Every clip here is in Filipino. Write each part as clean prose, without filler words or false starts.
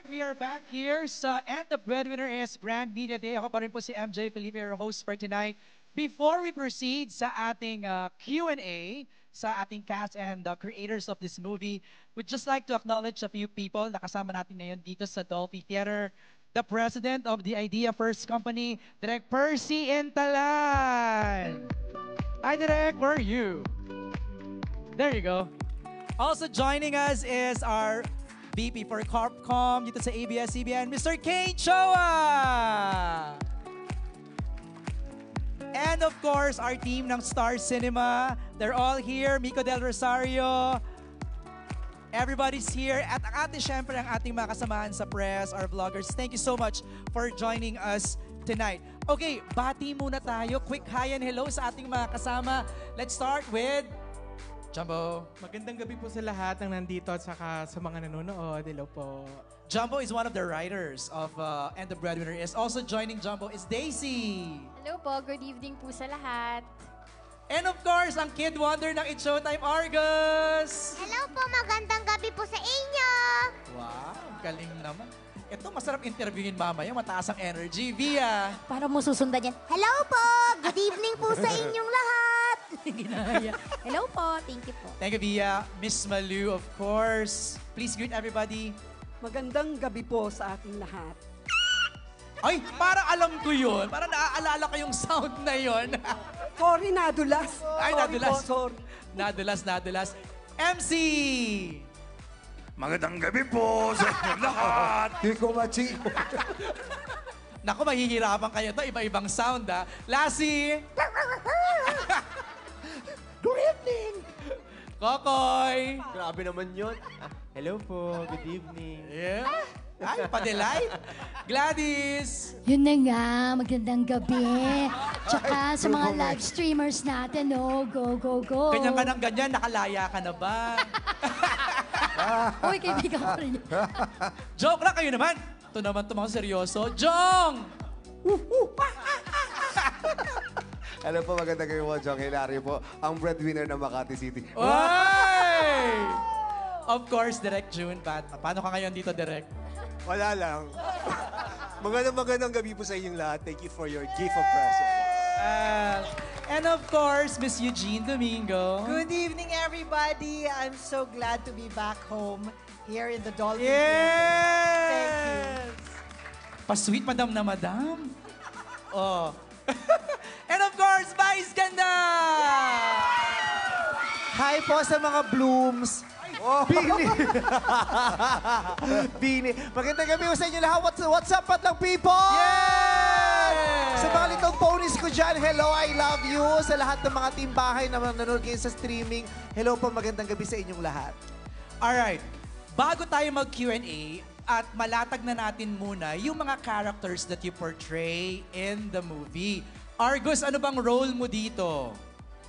We are back here sa And the Breadwinner is Brand Media Day. Ako pa rin po si MJ Felipe, your host for tonight. Before we proceed sa ating Q&A sa ating cast and the creators of this movie, we'd just like to acknowledge a few people na kasama natin ngayon dito sa Dolphy Theater. The president of the Idea First Company, Direk Percy Intalan. Hi, Direk, where are you? There you go. Also joining us is our VP for Corpcom dito sa ABS-CBN, Mr. Kane Choa! And of course, our team ng Star Cinema. They're all here. Mico Del Rosario. Everybody's here. At ang ating, syempre, ang ating mga kasamahan sa press, our vloggers. Thank you so much for joining us tonight. Okay, bati muna tayo. Quick hi and hello sa ating mga kasama. Let's start with Jumbo. Magandang gabi po sa lahat ng nandito at saka sa mga nanonood. Hello po. Jumbo is one of the writers of And the Breadwinner is. Also joining Jumbo is Daisy. Hello po, good evening po sa lahat. And of course, ang Kid Wonder ng It's Showtime, Argus. Hello po, magandang gabi po sa inyo. Wow, galing naman. Ito, masarap interviewin mamaya. Mataas ang energy. Via. Paano mo susundan yan? Hello po, good evening po sa inyong lahat. Ginaya. Hello po, thank you po. Thank you, Via. Miss Malu, of course. Please greet everybody. Magandang gabi po sa ating lahat. Ay, para alam ko yun. Para naaalala ko yung sound na yun. Sorry, nadulas. Ay, Sorry nadulas. po, sorry. Nadulas. MC! Magandang gabi po sa inyong lahat. Di ko machi. Naku, mahihirapan kayo to. Iba-ibang sound, ha? Lassie! Good evening. Kokoy! Grabe naman yun. Hello po, good evening. Yeah. Ay, pa-delight. Gladys! Yun na nga, magandang gabi. Tsaka sa mga live streamers natin, oh, go, go, go. Ganyan ka ng ganyan, nakalaya ka na ba? Uy, kaibigan ko rin. Joke lang kayo naman. Ito naman ito mga seryoso. Jong! Hello po, magandang gabi po, Jong Hilario po. Ang breadwinner ng Makati City. Oy! Of course, Direk June. Paano ka ngayon dito, Direk? Wala lang. Magandang gabi po sa inyong lahat. Thank you for your gift of presents. And of course, Miss Eugene Domingo. Good evening, everybody. I'm so glad to be back home here in the Dolphin Yes! Theater. Thank you. Pa-sweet, madam na madam. Oh. And of course, Vice Ganda! Hi po sa mga blooms. Oh. Bini. Bini. Magandang gabi po sa inyo lahat. What's up, patlang people? Yes! Sa mga litong ponies ko dyan, hello, I love you. Sa lahat ng mga team bahay na nanonood ngayon sa streaming, hello po, magandang gabi sa inyong lahat. Alright. Bago tayo mag-Q&A, at malatag na natin muna yung mga characters that you portray in the movie. Argus, ano bang role mo dito?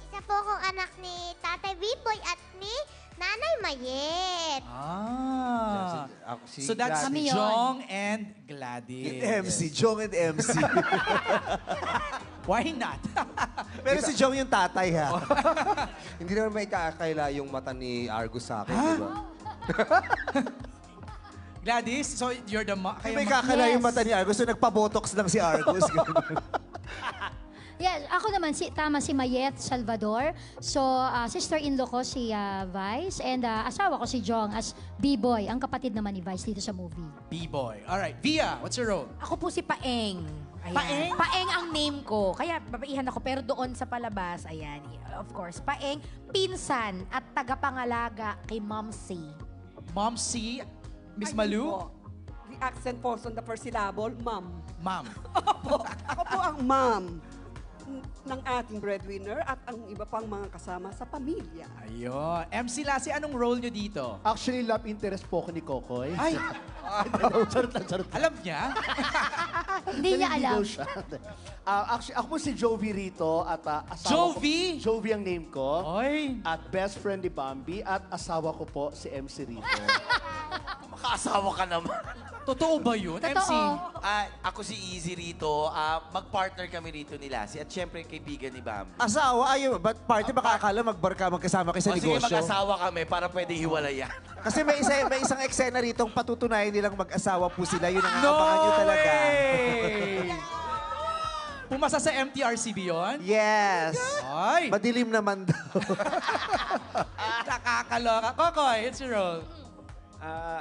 Isa po akong anak ni Tatay Biboy at ni Nanay Mayet. Ah. Si So that's Kami yun. Jong and Gladys. MC, Jong and MC. Why not? Pero si Jong yung tatay, ha? Hindi naman may kakakaila yung mata ni Argus sa akin, di ba? Gladys, so you're the May kakala yung mata ni Argus, so nagpa-botox lang si Argus. Yes, ako naman, tama si Mayet Salvador. So, sister-in-law ko si Vice and asawa ko si Jong as B-Boy, ang kapatid naman ni Vice dito sa movie. B-boy. Alright. Via, what's your role? Ako po si Paeng. Ayan. Paeng? Paeng ang name ko. Kaya babaihan ako, pero doon sa palabas, ayan, of course, Paeng, pinsan at tagapangalaga kay Momsy. Mom C, Miss Ayun Malu? po. The accent falls on the first syllable, ma'am. Ma'am. Ako po ang ma'am ng ating breadwinner at ang iba pang mga kasama sa pamilya. Ayun. MC Lassie, anong role nyo dito? Actually, love interest po ko ni Kokoy. Ay, Charot. alam niya? Hindi niya alam. Actually, ako po si Jovi rito at asawa Jovi? ko. Jovi ang name ko. Oy. At best friend ni Bambi at asawa ko po si MC Rito. Makaasawa ka naman. Totoo ba yun, MC? Totoo. Ako si Easy rito. Mag-partner kami rito ni Lassie. At syempre, kaibigan ni Bambi. Asawa, ayun, ba't party baka akala magbarka magkasama kayo sa O sige, negosyo? mag-asawa kami para pwede hiwalayan. Kasi may isang eksena rito patutunayan nilang mag-asawa po sila. Yun ang aabangan nyo talaga. way! Pumasa sa MTRCB yun? Yes. Ay! Madilim naman daw. Nakakaloka. Kokoy, it's your role.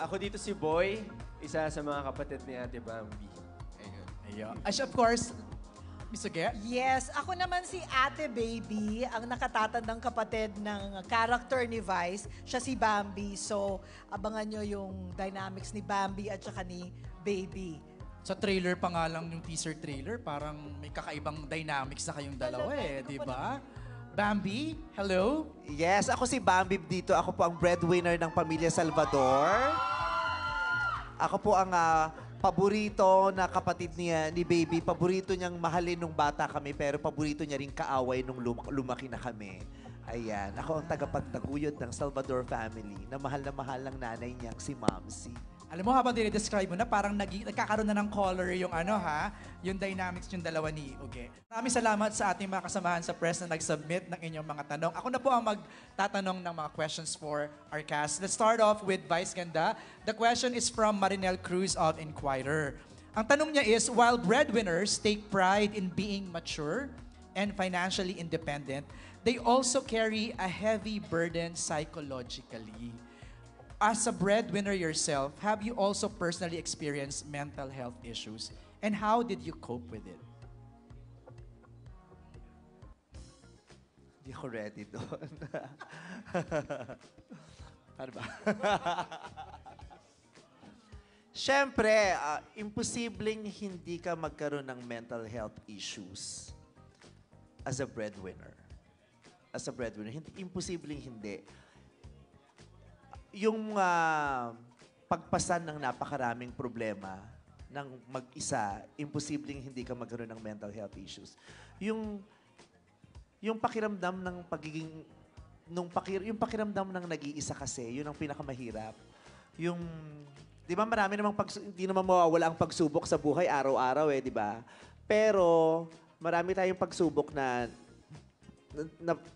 Ako dito si Boy, isa sa mga kapatid ni Ate Bambi. Ayun. Of course, Miss Uge? Yes, ako naman si Ate Baby, ang nakatatandang kapatid ng character ni Vice. Siya si Bambi. So, abangan nyo yung dynamics ni Bambi at saka ni Baby. Sa trailer pa nga lang yung teaser trailer, parang may kakaibang dynamics na kayong dalawa di ba? Bambi, hello? Yes, ako si Bambi dito. Ako po ang breadwinner ng pamilya Salvador. Ako po ang paborito na kapatid ni Baby. Paborito niyang mahalin nung bata kami, pero paborito niya rin kaaway nung lumaki na kami. Ayan, ako ang tagapagtaguyod ng Salvador family na mahal ng nanay niyang si Mamsi. Alam mo, habang dinidescribe mo na, parang nagkakaroon na ng color yung yung dynamics yung dalawa ni Uge. Maraming salamat sa ating mga kasamahan sa press na nag-submit ng inyong mga tanong. Ako na po ang magtatanong ng mga questions for our cast. Let's start off with Vice Ganda. The question is from Marinel Cruz of Inquirer. Ang tanong niya is, while breadwinners take pride in being mature and financially independent, they also carry a heavy burden psychologically. As a breadwinner yourself, have you also personally experienced mental health issues? And how did you cope with it? Hindi ko ready doon. Ano ba? Siyempre, imposibleng hindi ka magkaroon ng mental health issues as a breadwinner. As a breadwinner, imposibleng hindi. Yung pagpasan ng napakaraming problema ng mag-isa, imposibleng hindi ka magkaroon ng mental health issues. Yung pakiramdam ng pagiging yung pakiramdam ng nag-iisa kasi, yun ang pinakamahirap. Yung 'di ba marami namang hindi naman mawawala ang pagsubok sa buhay araw-araw di ba? Pero marami tayong pagsubok na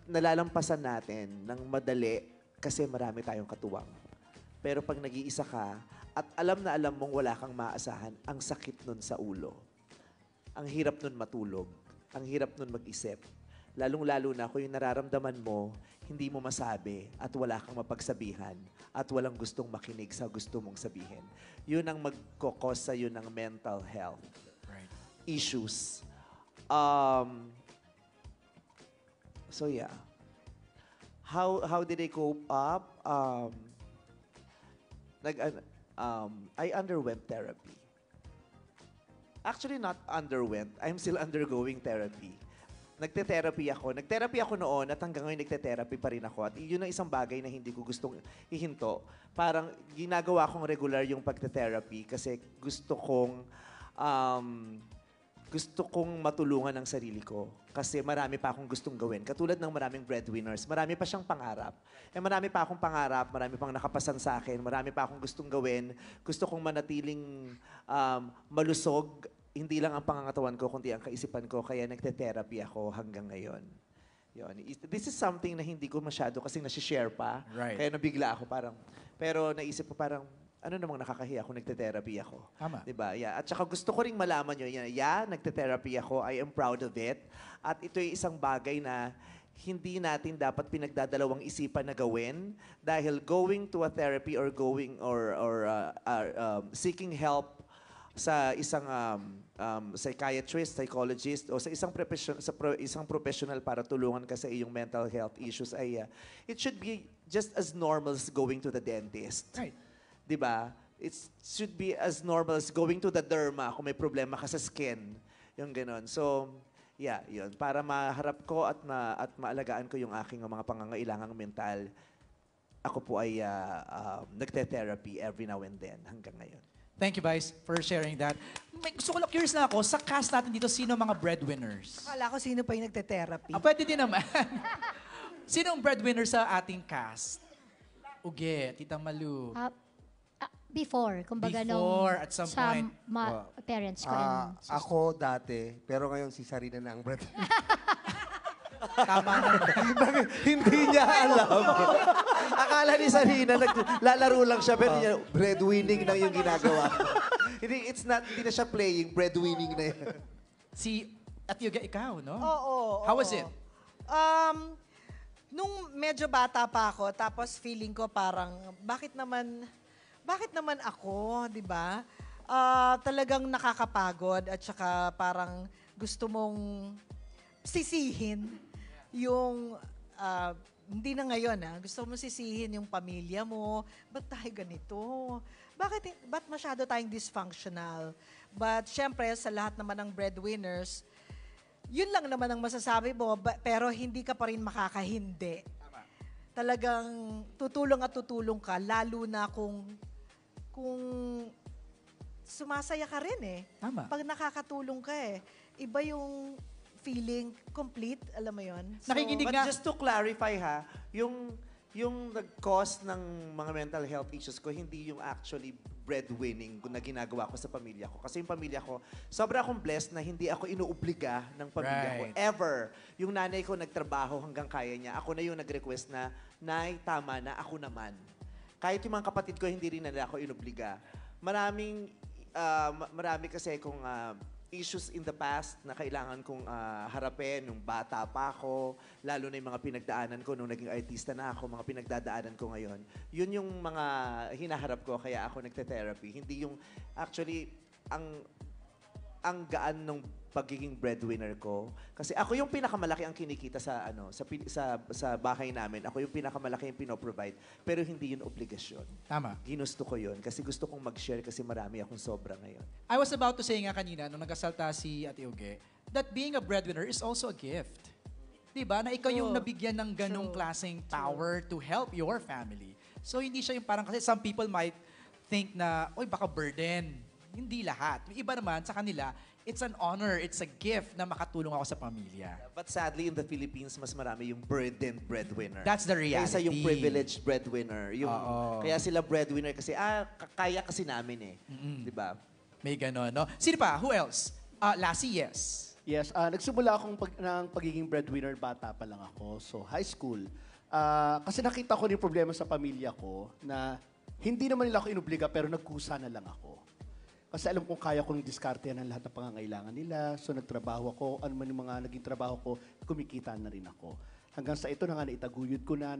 nalalampasan natin ng madali kasi marami tayong katuwang. Pero pag nag-iisa ka at alam na alam mong wala kang maasahan, ang sakit nun sa ulo. Ang hirap nun matulog. Ang hirap nun mag-isip. Lalong-lalo na kung yung nararamdaman mo, hindi mo masabi at wala kang mapagsabihan at walang gustong makinig sa gusto mong sabihin. Yun ang magkokos sa yun ng mental health issues. So yeah. How did I cope up? I underwent therapy. Actually, not underwent. I'm still undergoing therapy. Nagte-therapy ako. Nag-therapy ako noon at hanggang ngayon nagte-therapy pa rin ako. At yun ang isang bagay na hindi ko gustong ihinto. Parang ginagawa kong regular yung pagte-therapy kasi gusto kong matulungan ang sarili ko kasi marami pa akong gustong gawin. Katulad ng maraming breadwinners, marami pa siyang pangarap. Marami pa akong pangarap, marami pang nakapasan sa akin, marami pa akong gustong gawin. Gusto kong manatiling malusog, hindi lang ang pangangatawan ko, kundi ang kaisipan ko. Kaya nagte-therapy ako hanggang ngayon. Yun. This is something na hindi ko masyado kasi nasi-share pa. Right. Kaya nabigla ako parang, pero naisip ko parang, ano namang nakakahiya kung nagte-therapy ako. Tama. Diba? Yeah. At saka gusto ko ring malaman nyo, nagte-therapy ako. I am proud of it. At ito ay isang bagay na hindi natin dapat pinagdadalawang isipan na gawin dahil going to a therapy or seeking help sa isang psychiatrist, psychologist o sa isang professional para tulungan ka sa iyong mental health issues ay it should be just as normal as going to the dentist. Right. Diba? It should be as normal as going to the derma kung may problema ka sa skin. Yung ganon. So, yeah, yun. Para maharap ko at maalagaan ko yung aking mga pangangailangang mental, ako po ay nagte-therapy every now and then hanggang ngayon. Thank you, Vice, for sharing that. Gusto ko lang, curious na ako, sa cast natin dito, sino mga breadwinners? Akala ko sino pa yung nagte-therapy. Pwede din naman. Sino ang breadwinner sa ating cast? Uge, Tita Malu. Before, kumbaga Before, at some point. Parents ko. and sister. Ako dati, pero ngayon si Sarina na ang bread. Tama naman. Hindi niya alam. Akala ni Sarina, naglalaro lang siya, pero niya, breadwinning na yung ginagawa. Hindi na siya playing, breadwinning na yun. At Yuga, ikaw, no? Oo. How was it? Nung medyo bata pa ako, tapos feeling ko parang, bakit naman ako, di ba? Talagang nakakapagod at saka parang gusto mong sisihin yung, hindi na ngayon gusto mong sisihin yung pamilya mo. Ba't tayo ganito? Ba't masyado tayong dysfunctional? But syempre, sa lahat naman ng breadwinners, yun lang naman ang masasabi mo, pero hindi ka pa rin makakahindi. Talagang tutulong ka, lalo na kung sumasaya ka rin eh. Tama. Pag nakakatulong ka iba yung feeling complete, alam mo yun? Nakikinig But just to clarify yung nag-cause ng mga mental health issues ko, hindi yung actually breadwinning na ginagawa ko sa pamilya ko. Kasi yung pamilya ko, sobra akong blessed na hindi ako inuobliga ng pamilya ko. Right. Ever. Yung nanay ko nagtrabaho hanggang kaya niya. Ako na yung nag-request na, Nay, tama na, ako naman. Kahit yung mga kapatid ko, hindi rin nila ako inuobliga. Marami kasi kung issues in the past na kailangan kong harapin nung bata pa ako, lalo na yung mga pinagdaanan ko nung naging artista na ako, mga pinagdadaanan ko ngayon. Yun yung mga hinaharap ko, kaya ako nagte-therapy. Hindi yung, actually, ang gaan ng pagiging breadwinner ko. Kasi ako yung pinakamalaki ang kinikita sa bahay namin. Ako yung pinakamalaki yung pinoprovide. Pero hindi yun obligasyon. Tama. Ginusto ko yun kasi gusto kong mag-share kasi marami akong sobra ngayon. I was about to say nga kanina, nung nagkasalta si Ate Uge, that being a breadwinner is also a gift. Diba? Na ikaw yung nabigyan ng ganong klaseng power to help your family. So hindi siya yung parang, kasi some people might think na, oy, baka burden. Hindi lahat. Yung iba naman, sa kanila, it's an honor, it's a gift na makatulong ako sa pamilya. But sadly, in the Philippines, mas marami yung burdened breadwinner. That's the reality. Kaysa yung privileged breadwinner. Kaya sila breadwinner kasi, kaya kasi namin Di ba? May ganon, no? Sino pa? Who else? Lassie, yes. Yes, nagsimula akong ng pagiging breadwinner, bata pa lang ako. So, high school. Kasi nakita ko yung problema sa pamilya ko na hindi naman nila ako inubliga pero nagkusa na lang ako. Kasi alam kong kaya kong diskartehan ang lahat ng pangangailangan nila. So nagtrabaho ako, ano man yung mga naging trabaho ko, kumikita na rin ako. Hanggang sa ito na nga, naitaguyod ko na,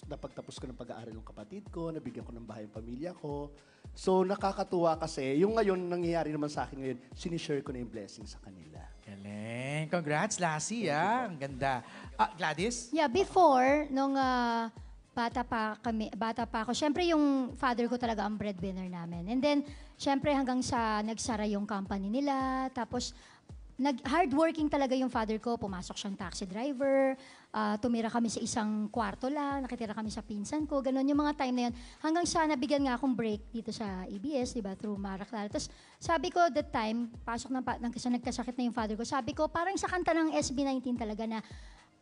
napagtapos ko ng pag-aaral ng kapatid ko, nabigyan ko ng bahay ang pamilya ko. So nakakatuwa kasi, yung ngayon nangyayari naman sa akin ngayon, sinishare ko na yung blessing sa kanila. Galing. Congrats, Lassie, Ang ganda. Gladys? Yeah, before, nung bata pa ako, syempre yung father ko talaga ang breadwinner namin. And then, syempre hanggang sa nagsara yung company nila, tapos hardworking talaga yung father ko, pumasok siyang taxi driver, tumira kami sa isang kwarto lang, nakitira kami sa pinsan ko, ganun yung mga time na yun. Hanggang sa nabigyan nga akong break dito sa ABS, di ba, through Mara Clara. Tapos sabi ko that time, pasok kasi nagkasakit na yung father ko, sabi ko parang sa kanta ng SB19 talaga na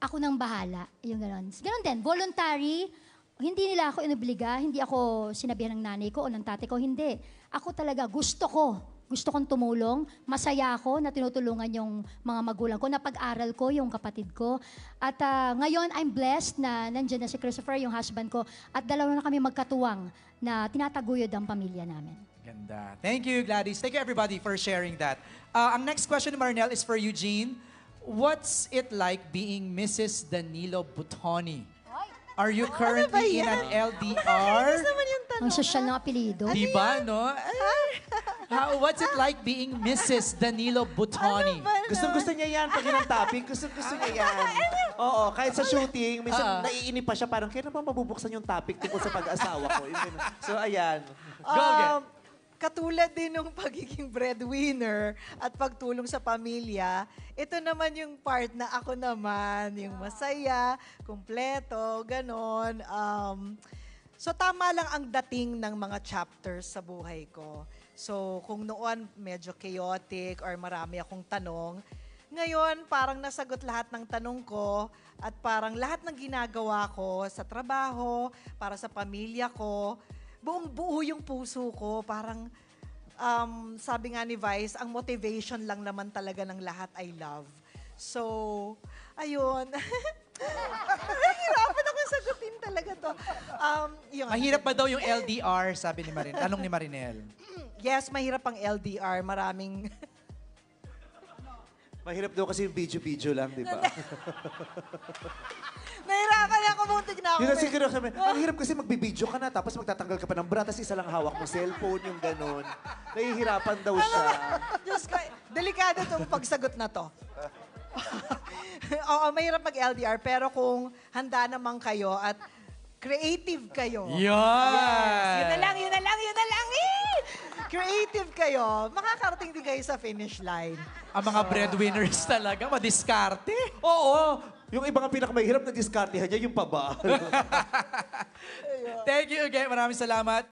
ako nang bahala, yung gano'n. Gano'n din, voluntary, hindi nila ako inobliga, hindi ako sinabihan ng nanay ko o ng tatay ko, hindi. Ako talaga, gusto kong tumulong, masaya ako na tinutulungan yung mga magulang ko, napag-aral ko yung kapatid ko. At ngayon, I'm blessed na nandiyan na si Christopher, yung husband ko, at dalawa na kami magkatuwang na tinataguyod ang pamilya namin. Ganda. Thank you, Gladys. Thank you, everybody, for sharing that. Ang next question, Marinel, is for Eugene. What's it like being Mrs. Danilo Butoni? Are you currently in an LDR? Ang sosyal ng apelido. Diba, no? What's it like being Mrs. Danilo Butoni? Gustong-gusto niya yan pag yun ang topic. Gustong-gusto niya yan. Oo, kahit sa shooting, minsan naiinip pa siya, parang kailan pa mabubuksan yung topic tungkol sa pag-asawa ko. So, ayan. Go again. Katulad din ng pagiging breadwinner at pagtulong sa pamilya, ito naman yung part na ako naman, yung masaya, kumpleto, ganon. So tama lang ang dating ng mga chapters sa buhay ko. So kung noon medyo chaotic or marami akong tanong, ngayon parang nasagot lahat ng tanong ko at parang lahat ng ginagawa ko sa trabaho, para sa pamilya ko, buong-buo yung puso ko. Parang, sabi nga ni Vice, ang motivation lang naman talaga ng lahat ay love. So, ayun. Nahihirapan ako sagutin talaga to. Mahirap ba daw yung LDR, sabi ni Marin. Tanong ni Marinel. Yes, mahirap ang LDR. Maraming... Mahirap daw kasi yung video-video lang, di ba? Nahirapan ako, muntik na ako. Yun ang siguro sabi, ang hirap kasi magbibideo ka na, tapos magtatanggal ka pa ng bra, tapos isa lang hawak mo cellphone, yung ganun. Nahihirapan daw siya. Diyos ko, delikado itong pagsagot na to. Oo, mahirap mag-LDR, pero kung handa naman kayo at creative kayo. Yan! Yes, yun na lang, yun na lang, yun na lang. Creative kayo, makakarating din kayo sa finish line. Ang mga breadwinners talaga, madiskarte. Oo, yung ibang pinakamahirap na diskartehan niya, yung paba. Thank you again. Maraming salamat.